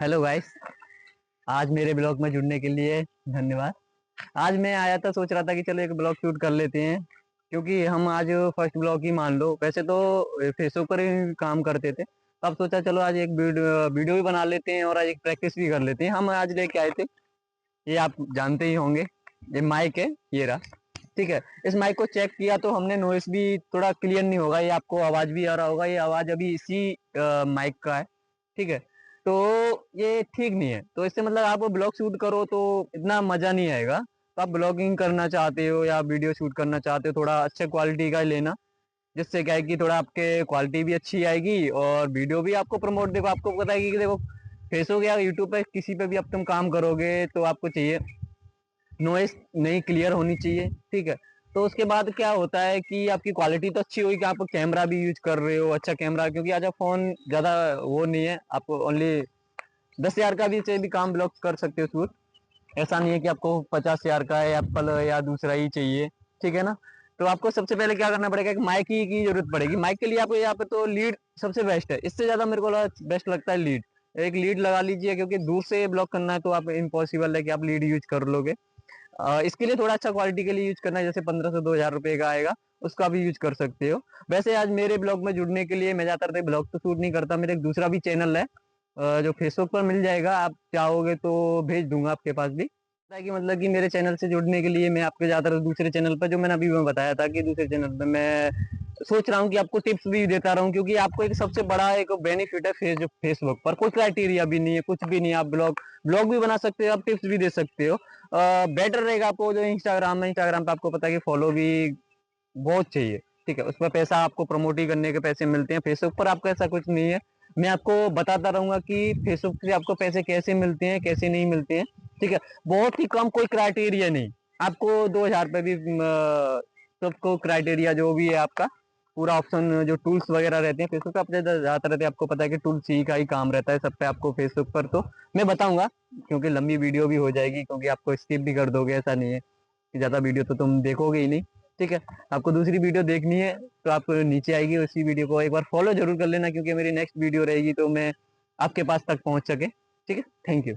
Hello guys. आज मेरे blog में जुड़ने के लिए धन्यवाद। आज मैं आया था, सोच रहा था कि चलो एक ब्लॉग शूट कर लेते हैं, क्योंकि हम आज फर्स्ट ब्लॉग ही मान लो। वैसे तो फेसबुक पर ही काम करते थे, तो अब सोचा चलो आज एक वीडियो भी बना लेते हैं और आज एक प्रैक्टिस भी कर लेते हैं। हम आज लेके आए थे, ये आप जानते ही होंगे, ये माइक है, ये रहा। ठीक है, इस माइक को चेक किया तो हमने नॉइस भी थोड़ा क्लियर नहीं होगा, ये आपको आवाज भी आ रहा होगा, ये आवाज अभी इसी माइक का है। ठीक है, तो ये ठीक नहीं है, तो इससे मतलब आप ब्लॉग शूट करो तो इतना मजा नहीं आएगा। तो आप ब्लॉगिंग करना चाहते हो या वीडियो शूट करना चाहते हो, थोड़ा अच्छे क्वालिटी का लेना, जिससे क्या है कि थोड़ा आपके क्वालिटी भी अच्छी आएगी और वीडियो भी आपको प्रमोट। देखो, आपको पता है कि देखो फेसबुक या यूट्यूब पे किसी पे भी अब तुम काम करोगे तो आपको चाहिए नॉइस नहीं क्लियर होनी चाहिए। ठीक है, तो उसके बाद क्या होता है कि आपकी क्वालिटी तो अच्छी होगी कि आप कैमरा भी यूज कर रहे हो, अच्छा कैमरा, क्योंकि आज फोन ज्यादा वो नहीं है, आप ओनली 10,000 का भी से भी काम ब्लॉक कर सकते हो शूट। ऐसा नहीं है कि आपको 50,000 का है एप्पल या दूसरा ही चाहिए। ठीक है ना, तो आपको सबसे पहले क्या करना पड़ेगा, एक माइक की जरूरत पड़ेगी। माइक के लिए आपको यहाँ पे तो लीड सबसे बेस्ट है, इससे ज्यादा मेरे को बेस्ट लगता है लीड। एक लीड लगा लीजिए, क्योंकि दूर से ब्लॉक करना है तो आप इम्पॉसिबल है कि आप लीड यूज कर लोगे। इसके लिए थोड़ा अच्छा क्वालिटी के लिए यूज करना है, जैसे 1500 से 2,000 रुपए का आएगा, उसका भी यूज कर सकते हो। वैसे आज मेरे ब्लॉग में जुड़ने के लिए, मैं ज्यादातर ब्लॉग तो शूट नहीं करता, मेरा एक दूसरा भी चैनल है जो फेसबुक पर मिल जाएगा, आप चाहोगे तो भेज दूंगा आपके पास भी। पता है कि मतलब कि मेरे चैनल से जुड़ने के लिए मैं आपके ज्यादातर दूसरे चैनल पर, जो मैंने अभी मैं बताया था कि दूसरे चैनल पर मैं सोच रहा हूँ कि आपको टिप्स भी देता रहूँ, क्योंकि आपको एक सबसे बड़ा एक बेनिफिट है फेसबुक पर कोई क्राइटेरिया भी नहीं है, कुछ भी नहीं है, आप ब्लॉग ब्लॉग भी बना सकते हो, आप टिप्स भी दे सकते हो। बेटर रहेगा आपको जो इंस्टाग्राम पे आपको पता है कि फॉलो भी बहुत चाहिए। ठीक है, उस पर पैसा आपको प्रमोट ही करने के पैसे मिलते हैं, फेसबुक पर आपको ऐसा कुछ नहीं है। मैं आपको बताता रहूंगा कि फेसबुक से आपको पैसे कैसे मिलते हैं, कैसे नहीं मिलते हैं। ठीक है, बहुत ही कम, कोई क्राइटेरिया नहीं, आपको 2,000 रुपये भी सबको क्राइटेरिया जो भी है आपका पूरा ऑप्शन, जो टूल्स वगैरह रहते हैं फेसबुक पे आप ज्यादातर रहते हैं, आपको पता है कि टूल्स ही का ही काम रहता है सब पे आपको फेसबुक पर। तो मैं बताऊंगा, क्योंकि लंबी वीडियो भी हो जाएगी, क्योंकि आपको स्किप भी कर दोगे, ऐसा नहीं है कि ज्यादा वीडियो तो तुम देखोगे ही नहीं। ठीक है, आपको दूसरी वीडियो देखनी है तो आप नीचे आएगी, उसी वीडियो को एक बार फॉलो जरूर कर लेना, क्योंकि मेरी नेक्स्ट वीडियो रहेगी तो मैं आपके पास तक पहुंच सके। ठीक है, थैंक यू।